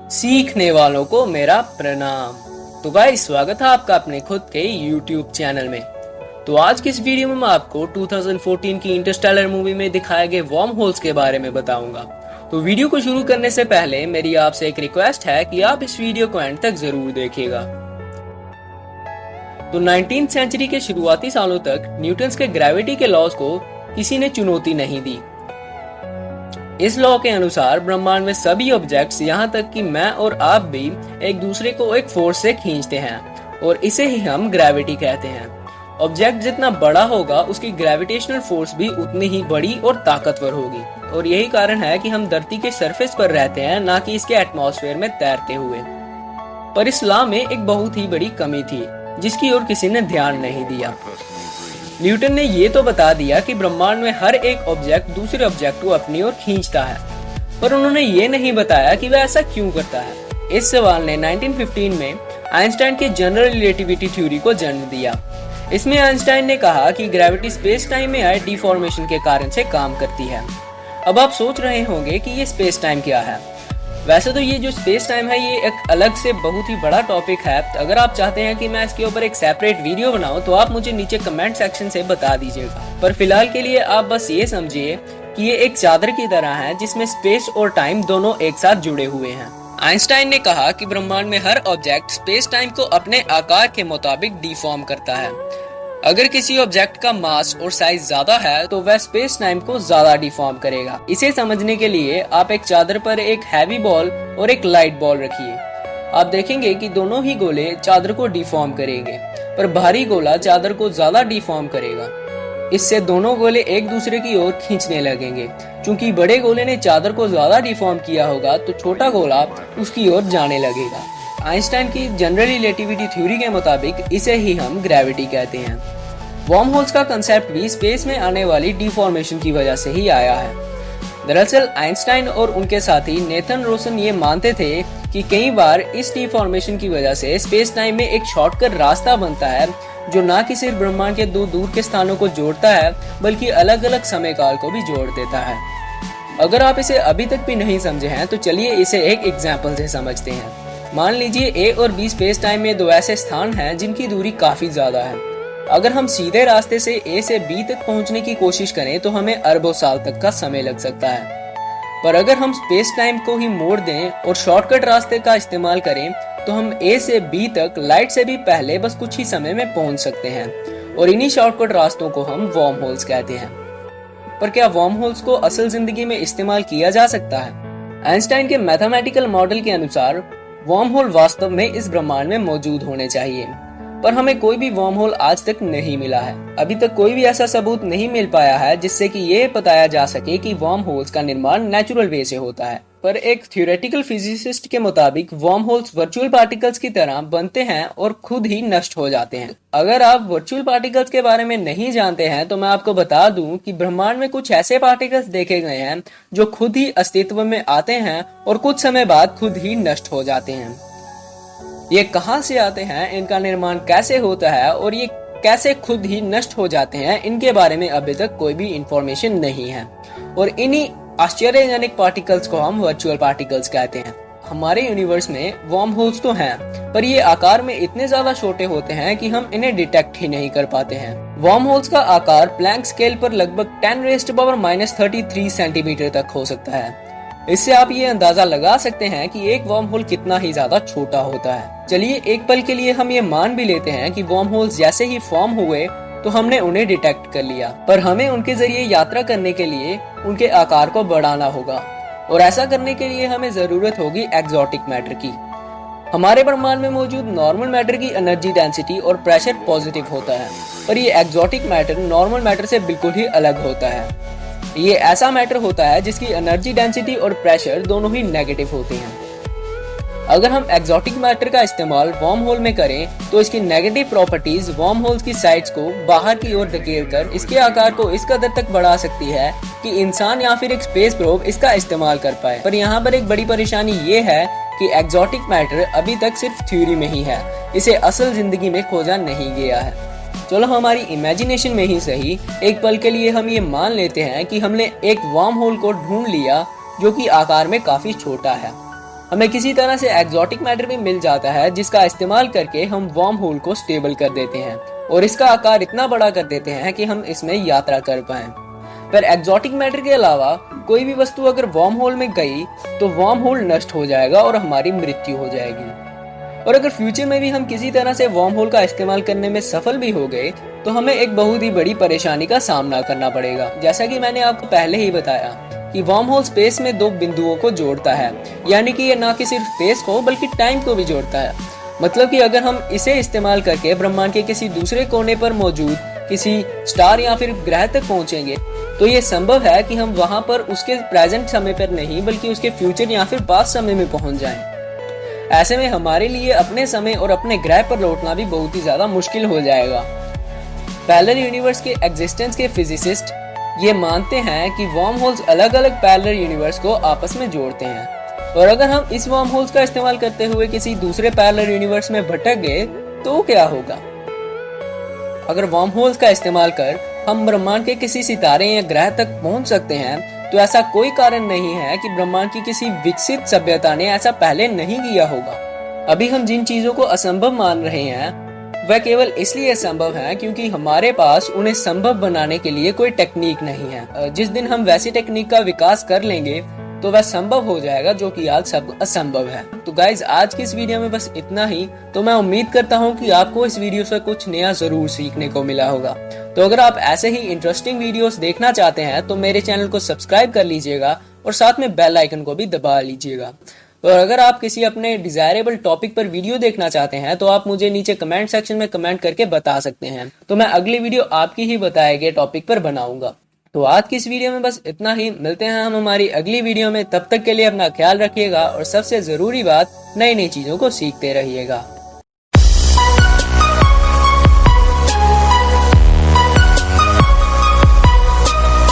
सीखने वालों को मेरा प्रणाम। तो गाइस, स्वागत है आपका अपने खुद के YouTube चैनल में। तो आज की इस वीडियो में मैं आपको 2014 की इंटरस्टेलर मूवी में दिखाए गए वर्म होल्स के बारे में बताऊंगा। तो वीडियो को शुरू करने से पहले मेरी आपसे एक रिक्वेस्ट है कि आप इस वीडियो को एंड तक जरूर देखिएगा। तो 19th सेंचुरी के शुरुआती सालों तक न्यूटन्स के ग्रेविटी के लॉज को किसी ने चुनौती नहीं दी। इस लॉ के अनुसार ब्रह्मांड में सभी ऑब्जेक्ट्स, यहाँ तक कि मैं और आप भी, एक दूसरे को एक फोर्स से खींचते हैं और इसे ही हम ग्रेविटी कहते हैं। ऑब्जेक्ट जितना बड़ा होगा उसकी ग्रेविटेशनल फोर्स भी उतनी ही बड़ी और ताकतवर होगी, और यही कारण है कि हम धरती के सरफेस पर रहते हैं, ना कि इसके एटमॉस्फेयर में तैरते हुए। पर इस लॉ में एक बहुत ही बड़ी कमी थी जिसकी ओर किसी ने ध्यान नहीं दिया। न्यूटन ने ये तो बता दिया कि ब्रह्मांड में हर एक ऑब्जेक्ट दूसरे ऑब्जेक्ट को अपनी ओर खींचता है, पर उन्होंने ये नहीं बताया कि वह ऐसा क्यों करता है। इस सवाल ने 1915 में आइंस्टाइन की जनरल रिलेटिविटी थ्योरी को जन्म दिया। इसमें आइंस्टाइन ने कहा कि ग्रेविटी स्पेस टाइम में आए डिफॉर्मेशन के कारण से काम करती है। अब आप सोच रहे होंगे कि ये स्पेस टाइम क्या है। वैसे तो ये जो स्पेस टाइम है ये एक अलग से बहुत ही बड़ा टॉपिक है। अगर आप चाहते हैं कि मैं इसके ऊपर एक सेपरेट वीडियो बनाऊं तो आप मुझे नीचे कमेंट सेक्शन से बता दीजिएगा। पर फिलहाल के लिए आप बस ये समझिए कि ये एक चादर की तरह है जिसमें स्पेस और टाइम दोनों एक साथ जुड़े हुए हैं। आइंस्टाइन ने कहा कि ब्रह्मांड में हर ऑब्जेक्ट स्पेस टाइम को अपने आकार के मुताबिक डिफॉर्म करता है। अगर किसी ऑब्जेक्ट का मास और साइज ज्यादा है तो वह स्पेस टाइम को ज्यादा डिफॉर्म करेगा। इसे समझने के लिए आप एक चादर पर एक हैवी बॉल और एक लाइट बॉल रखिए। आप देखेंगे कि दोनों ही गोले चादर को डिफॉर्म करेंगे, पर भारी गोला चादर को ज्यादा डिफॉर्म करेगा। इससे दोनों गोले एक दूसरे की ओर खींचने लगेंगे। चूंकि बड़े गोले ने चादर को ज्यादा डिफॉर्म किया होगा तो छोटा गोला उसकी ओर जाने लगेगा। आइंस्टाइन की जनरल रिलेटिविटी थ्योरी के मुताबिक इसे ही हम ग्रेविटी कहते हैं। वर्म होल्स का कंसेप्ट भी स्पेस में आने वाली डिफॉर्मेशन की वजह से ही आया है। दरअसल आइंस्टाइन और उनके साथी नेथन रोसन ये मानते थे कि कई बार इस डिफॉर्मेशन की वजह से स्पेस टाइम में एक शॉर्टकट रास्ता बनता है जो ना कि सिर्फ ब्रह्मांड के दो दूर के स्थानों को जोड़ता है बल्कि अलग अलग समय काल को भी जोड़ देता है। अगर आप इसे अभी तक भी नहीं समझे हैं तो चलिए इसे एक एग्जाम्पल से समझते हैं। मान लीजिए ए और बी स्पेस टाइम में दो ऐसे स्थान हैं जिनकी दूरी काफी ज्यादा है। अगर हम सीधे रास्ते से ए से बी तक पहुंचने की कोशिश करें तो हमें अरबों साल तक का समय लग सकता है। पर अगर हम स्पेस टाइम को ही मोड़ दें और शॉर्टकट रास्ते का इस्तेमाल करें तो हम ए से बी तक लाइट से भी पहले बस कुछ ही समय में पहुंच सकते हैं, और इन्हीं शॉर्टकट रास्तों को हम वर्म होल्स कहते हैं। पर क्या वर्म होल्स को असल जिंदगी में इस्तेमाल किया जा सकता है? आइंस्टाइन के मैथमेटिकल मॉडल के अनुसार वर्म होल वास्तव में इस ब्रह्मांड में मौजूद होने चाहिए, पर हमें कोई भी वर्म होल आज तक नहीं मिला है। अभी तक कोई भी ऐसा सबूत नहीं मिल पाया है जिससे कि ये बताया जा सके कि वर्म होल्स का निर्माण नेचुरल वे से होता है। पर एक थ्योरेटिकल फिजिसिस्ट के मुताबिक वर्म होल्स वर्चुअल पार्टिकल्स की तरह बनते हैं और खुद ही नष्ट हो जाते हैं। अगर आप वर्चुअल पार्टिकल्स के बारे में नहीं जानते हैं तो मैं आपको बता दूं कि ब्रह्मांड में कुछ ऐसे पार्टिकल्स देखे गए हैं जो खुद ही अस्तित्व में आते हैं और कुछ समय बाद खुद ही नष्ट हो जाते हैं। ये कहां से आते हैं, इनका निर्माण कैसे होता है और ये कैसे खुद ही नष्ट हो जाते हैं, इनके बारे में अभी तक कोई भी इंफॉर्मेशन नहीं है। और इन्हीं आश्चर्यजनक पार्टिकल्स को हम वर्चुअल पार्टिकल्स कहते हैं। हमारे यूनिवर्स में वर्म होल्स तो हैं, पर ये आकार में इतने ज्यादा छोटे होते हैं कि हम इन्हें डिटेक्ट ही नहीं कर पाते हैं। वर्म होल्स का आकार प्लैंक स्केल पर लगभग 10⁻³ सेंटीमीटर तक हो सकता है। इससे आप ये अंदाजा लगा सकते हैं कि एक वर्म होल कितना ही ज्यादा छोटा होता है। चलिए एक पल के लिए हम ये मान भी लेते हैं कि वर्म होल्स जैसे ही फॉर्म हुए तो हमने उन्हें डिटेक्ट कर लिया, पर हमें उनके जरिए यात्रा करने के लिए उनके आकार को बढ़ाना होगा, और ऐसा करने के लिए हमें जरूरत होगी एक्सोटिक मैटर की। हमारे ब्रह्मांड में मौजूद नॉर्मल मैटर की एनर्जी डेंसिटी और प्रेशर पॉजिटिव होता है, पर ये एक्सोटिक मैटर नॉर्मल मैटर से बिल्कुल ही अलग होता है। ये ऐसा मैटर होता है जिसकी एनर्जी डेंसिटी और प्रेशर दोनों ही नेगेटिव होते हैं। अगर हम एक्सोटिक मैटर का इस्तेमाल वर्म होल में करें तो इसकी नेगेटिव प्रॉपर्टीज वर्म होल्स की साइड्स को बाहर की ओर धकेलकर इसके आकार को इस कदर तक बढ़ा सकती है कि इंसान या फिर एक स्पेस प्रोब इसका इस्तेमाल कर पाए। पर यहाँ पर एक बड़ी परेशानी ये है कि एक्सोटिक मैटर अभी तक सिर्फ थ्योरी में ही है, इसे असल जिंदगी में खोजा नहीं गया है। चलो हमारी इमेजिनेशन में ही सही एक पल के लिए हम ये मान लेते हैं कि हमने एक वर्म होल को ढूंढ लिया जो कि आकार में काफी छोटा है। हमें किसी तरह से एग्जॉटिक मैटर भी मिल जाता है जिसका इस्तेमाल करके हम वर्म होल को स्टेबल कर देते हैं और इसका आकार इतना बड़ा कर देते हैं कि हम इसमें यात्रा कर पाएं। पर एग्जॉटिक मैटर के अलावा कोई भी वस्तु अगर वर्म होल में गई तो वर्म होल नष्ट हो जाएगा और हमारी मृत्यु हो जाएगी। और अगर फ्यूचर में भी हम किसी तरह से वर्म होल का इस्तेमाल करने में सफल भी हो गए तो हमें एक बहुत ही बड़ी परेशानी का सामना करना पड़ेगा। जैसा कि मैंने आपको पहले ही बताया कि वर्म होल स्पेस में दो बिंदुओं को जोड़ता है, यानी कि ये ना कि सिर्फ स्पेस को बल्कि टाइम को भी जोड़ता है। मतलब कि अगर हम इसे इस्तेमाल करके ब्रह्मांड के किसी दूसरे कोने पर मौजूद किसी स्टार या फिर ग्रह तक पहुंचेंगे तो ये संभव है कि हम वहां पर उसके प्रेजेंट समय पर नहीं बल्कि उसके फ्यूचर या फिर पास्ट समय में पहुंच जाएं। ऐसे में हमारे लिए अपने समय और अपने ग्रह पर लौटना भी बहुत ही ज्यादा मुश्किल हो जाएगा। पैरेलल यूनिवर्स के एग्जिस्टेंस के फिजिसिस्ट ये मानते हैं कि वर्म होल्स अलग अलग पैरेलल यूनिवर्स को आपस में जोड़ते हैं और अगर हम इस वर्म होल्स का इस्तेमाल करते हुए किसी दूसरे पैरेलल यूनिवर्स में भटक गए तो क्या होगा। अगर वर्म होल्स का इस्तेमाल कर हम ब्रह्मांड के किसी सितारे या ग्रह तक पहुंच सकते हैं तो ऐसा कोई कारण नहीं है कि ब्रह्मांड की किसी विकसित सभ्यता ने ऐसा पहले नहीं किया होगा। अभी हम जिन चीजों को असंभव मान रहे हैं वह केवल इसलिए संभव है क्योंकि हमारे पास उन्हें संभव बनाने के लिए कोई टेक्निक नहीं है। जिस दिन हम वैसी टेक्निक का विकास कर लेंगे तो वह संभव हो जाएगा जो कि आज सब असंभव है। तो गाइज आज की इस वीडियो में बस इतना ही। तो मैं उम्मीद करता हूँ कि आपको इस वीडियो से कुछ नया जरूर सीखने को मिला होगा। तो अगर आप ऐसे ही इंटरेस्टिंग वीडियोस देखना चाहते हैं तो मेरे चैनल को सब्सक्राइब कर लीजिएगा और साथ में बेल आइकन को भी दबा लीजिएगा। और अगर आप किसी अपने डिजायरेबल टॉपिक पर वीडियो देखना चाहते हैं तो आप मुझे नीचे कमेंट सेक्शन में कमेंट करके बता सकते हैं, तो मैं अगली वीडियो आपकी ही बताए गए टॉपिक पर बनाऊंगा। तो आज की इस वीडियो में बस इतना ही। मिलते हैं हम हमारी अगली वीडियो में। तब तक के लिए अपना ख्याल रखिएगा और सबसे जरूरी बात, नई नई चीजों को सीखते रहिएगा।